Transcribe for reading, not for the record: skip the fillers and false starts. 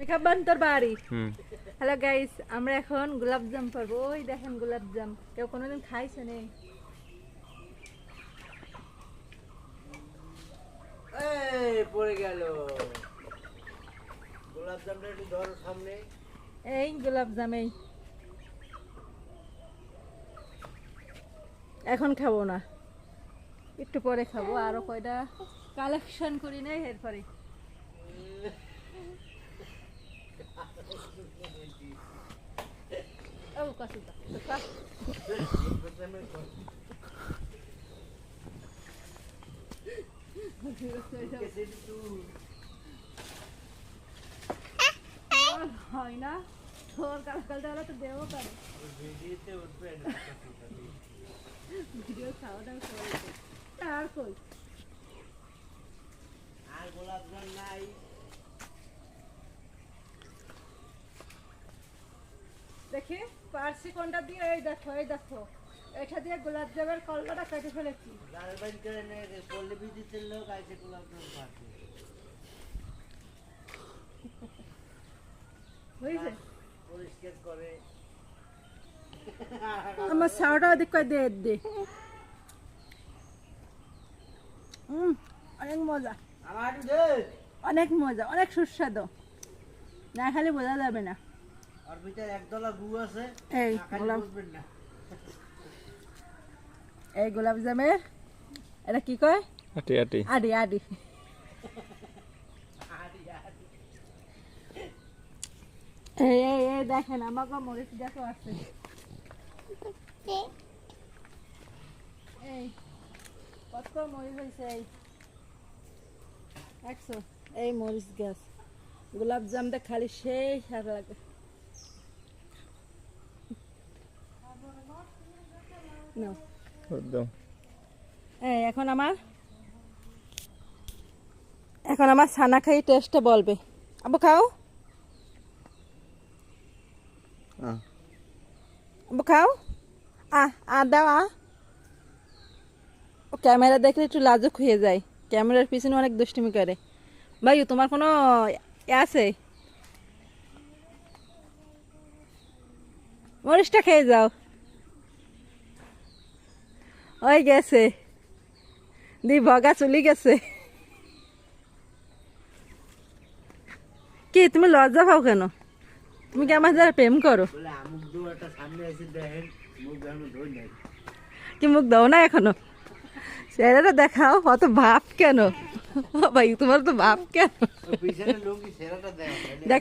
Makeup তোর বাড়ি। Hello guys, আমরা এখন গোলাপ জাম পারবো। ওই দেখেন গোলাপ জাম, কেউ কোনোদিন খাইছে নেই? পড়ে গেল গোলাপ জামটা, একটু ধরো সামনে। এই গোলাপ জাম, এই এখন খাবো না, একটু পরে খাবো। আরো কয়টা কালেকশন করি নাই এরপরে। ও কাসুদা হয় না তোর কালকালটা হলে তো দেবো পারে ভিডিও খাওয়া দাওয়া করে। আর কই আর গোলাপ জাম নাই। দেখি পারছি কোনটা দিয়ে। এই দেখো, এই দেখো, এটা দিয়ে গোলাপ জামের কলকাটা কেটে ফেলেছি। লাল বান করে নে, পল্লী বিদ্যুতের লোক আইছে গোলাপ জাম পাচ্ছে। বুঝছে পরিষ্কার করে আমার সাউটা ওদিক করে দে দে। অনেক মজা, আমার দে। অনেক মজা, অনেক সুস্বাদু, না খালি বোঝা যাবে না। আর ভিতরে একদলা গু আছে, এই না খালি গোলাপ, বুঝবেন না। এই গোলাপ জামের এটা কি কয়? আটি আটি আডি আডি। এই এই এই দেখেন আমাকে মরিচ গাছও আছে। এই কত মরিচ হয়েছে, এই দেখছো? এই মরিচ গাছ গোলাপ জামটা খালি সেই স্বাদ লাগে। নাও। একদম এই এখন আমার ছানা খাই টেস্টটা বলবে। আবু খাও, আবু খাও। দাও। ও ক্যামেরা দেখলে একটু লাজুক হয়ে যায়, ক্যামেরার পিছনে অনেক দুষ্টুমি করে। ভাই তোমার কোনো আছে? মরিচটা খেয়ে যাও। ওই গেছে দি ভগা চলি গেছে। কি তুমি লজ্জা পাও কেন? তুমি কি আমার যারা প্রেম করো? বলে আমুক দু একটা সামনে এসে দেখেন, মুখ দেখানো ধরে নাই। কি মুখ দাও না এখনো? চেহারাটা দেখাও। অত ভাব কেন ভাই, তোমার তো ভাব কেন? পিছনে লোক সেরাটা দেখ। দেখা